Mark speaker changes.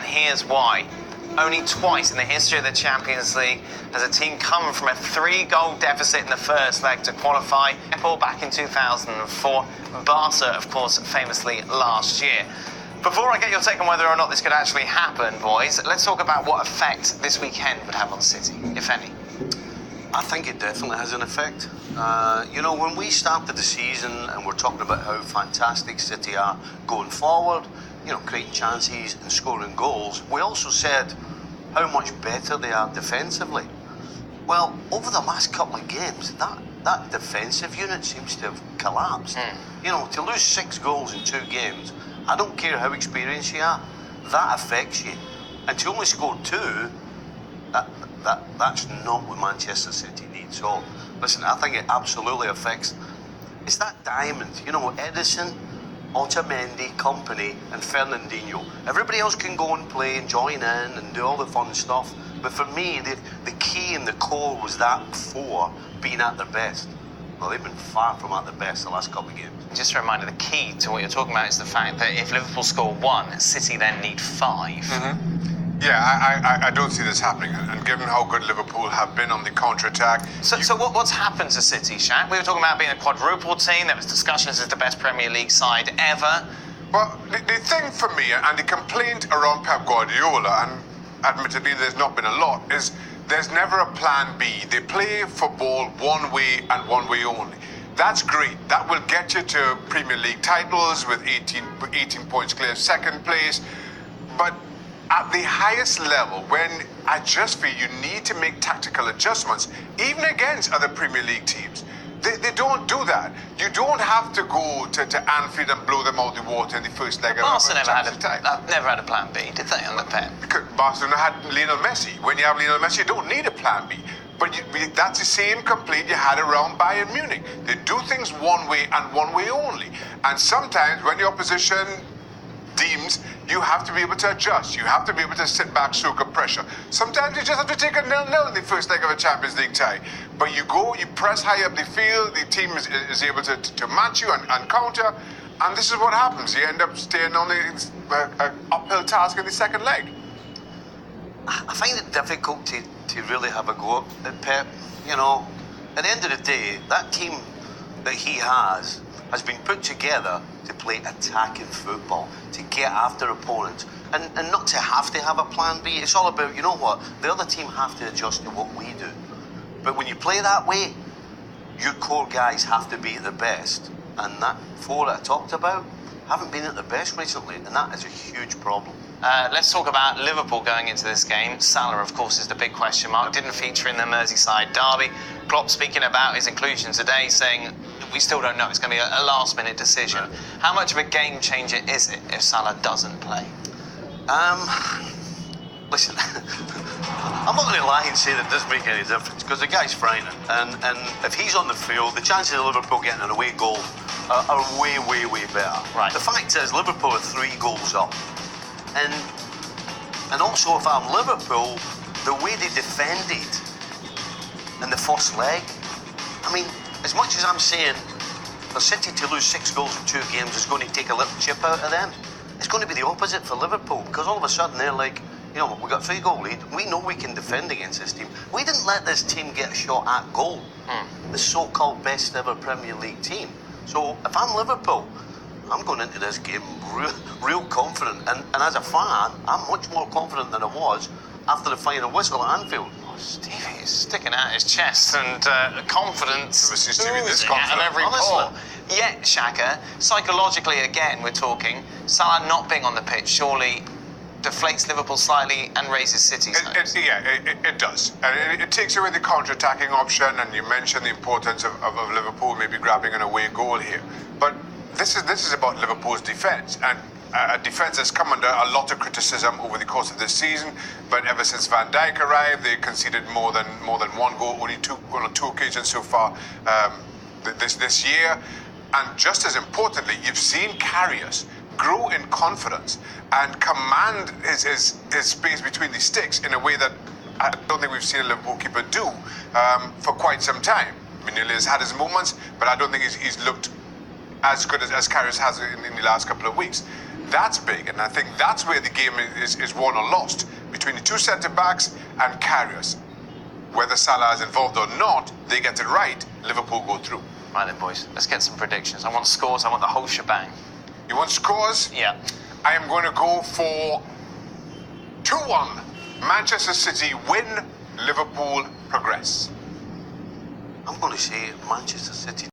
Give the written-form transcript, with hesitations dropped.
Speaker 1: and here's why. Only twice in the history of the Champions League has a team come from a 3-goal deficit in the first leg to qualify. Liverpool back in 2004, Barca, of course, famously last year. Before I get your take on whether or not this could actually happen, boys, let's talk about what effect this weekend would have on City, if any.
Speaker 2: I think it definitely has an effect. When we started the season and we're talking about how fantastic City are going forward, creating chances and scoring goals, we also said how much better they are defensively. Well, over the last couple of games, that defensive unit seems to have collapsed. To lose 6 goals in 2 games, I don't care how experienced you are, that affects you. And to only score 2, that's not what Manchester City needs. So, listen, I think it absolutely affects. It's that diamond, Edison, Otamendi, Kompany, and Fernandinho. Everybody else can go and play and join in and do all the fun stuff. But for me, the key and the core was that 4 being at their best. Well, they've been far from at their best the last couple of games.
Speaker 1: Just a reminder, the key to what you're talking about is the fact that if Liverpool score 1, City then need 5.
Speaker 3: Yeah, I don't see this happening, and given how good Liverpool have been on the counter-attack...
Speaker 1: So what's happened to City, Shaq? We were talking about being a quadruple team. There was discussions as the best Premier League side ever.
Speaker 3: Well, the thing for me, and the complaint around Pep Guardiola, and admittedly there's not been a lot, is there's never a plan B. They play football one way and one way only. That's great. That will get you to Premier League titles with 18 points clear of second place. But at the highest level, when I just feel you need to make tactical adjustments, even against other Premier League teams, they don't do that. You don't have to go to Anfield and blow them out the water in the first leg.
Speaker 1: Barca never had a plan B, did they, under Pep?
Speaker 3: Because Barcelona had Lionel Messi. When you have Lionel Messi, you don't need a plan B. But that's the same complaint you had around Bayern Munich. They do things one way and one way only. And sometimes when the opposition deems, you have to be able to adjust. You have to be able to sit back, soak up pressure. Sometimes you just have to take a 0-0 in the first leg of a Champions League tie. But you go, you press high up the field, the team is able to match you and counter, and this is what happens. You end up staying on the uphill task in the second leg.
Speaker 2: I find it difficult to really have a go at Pep. At the end of the day, that team that he has been put together to play attacking football, to get after opponents, and not to have a plan B. It's all about, the other team have to adjust to what we do. But when you play that way, your core guys have to be at their best. And that 4 that I talked about haven't been at their best recently, and that is a huge problem.
Speaker 1: Let's talk about Liverpool going into this game. Salah, of course, is the big question mark. Didn't feature in the Merseyside derby. Klopp speaking about his inclusion today, saying we still don't know. It's going to be a last-minute decision. How much of a game changer is it if Salah doesn't play?
Speaker 2: Listen, I'm not going to lie and say that it doesn't make any difference, because the guy's frightening. And if he's on the field, the chances of Liverpool getting an away goal are way, way, way better.
Speaker 1: Right.
Speaker 2: The fact is, Liverpool are 3 goals up. And also, if I'm Liverpool, the way they defended in the first leg, as much as I'm saying for City to lose 6 goals in 2 games is going to take a little chip out of them, it's going to be the opposite for Liverpool, because all of a sudden they're like, we got 3-goal lead. We know we can defend against this team. We didn't let this team get a shot at goal. The so-called best ever Premier League team. So if I'm Liverpool, I'm going into this game real confident. And as a fan, I'm much more confident than I was after the final whistle at Anfield.
Speaker 1: Stevie is sticking out his chest and confidence
Speaker 3: Never seen Stevie this confident.
Speaker 1: at every pore. Yet, Shaka, psychologically again, we're talking, Salah not being on the pitch surely deflates Liverpool slightly and raises City's hopes.
Speaker 3: It does. And it takes away the counter-attacking option, and you mentioned the importance of Liverpool maybe grabbing an away goal here. But this is about Liverpool's defence, and a defence that's come under a lot of criticism over the course of this season. But ever since Van Dijk arrived, they conceded more than 1 goal, only on 2 occasions so far this year. And just as importantly, you've seen Karius grow in confidence and command his space between the sticks in a way that I don't think we've seen a Liverpool keeper do for quite some time. Manila has had his moments, but I don't think he's looked as good as Karius has in the last couple of weeks. That's big, and I think that's where the game is won or lost, between the two centre-backs and carriers. Whether Salah is involved or not, they get it right, Liverpool go through.
Speaker 1: Right then, boys, let's get some predictions. I want scores, I want the whole shebang.
Speaker 3: You want scores?
Speaker 1: Yeah.
Speaker 3: I am going to go for 2-1. Manchester City win, Liverpool progress.
Speaker 2: I'm going to say Manchester City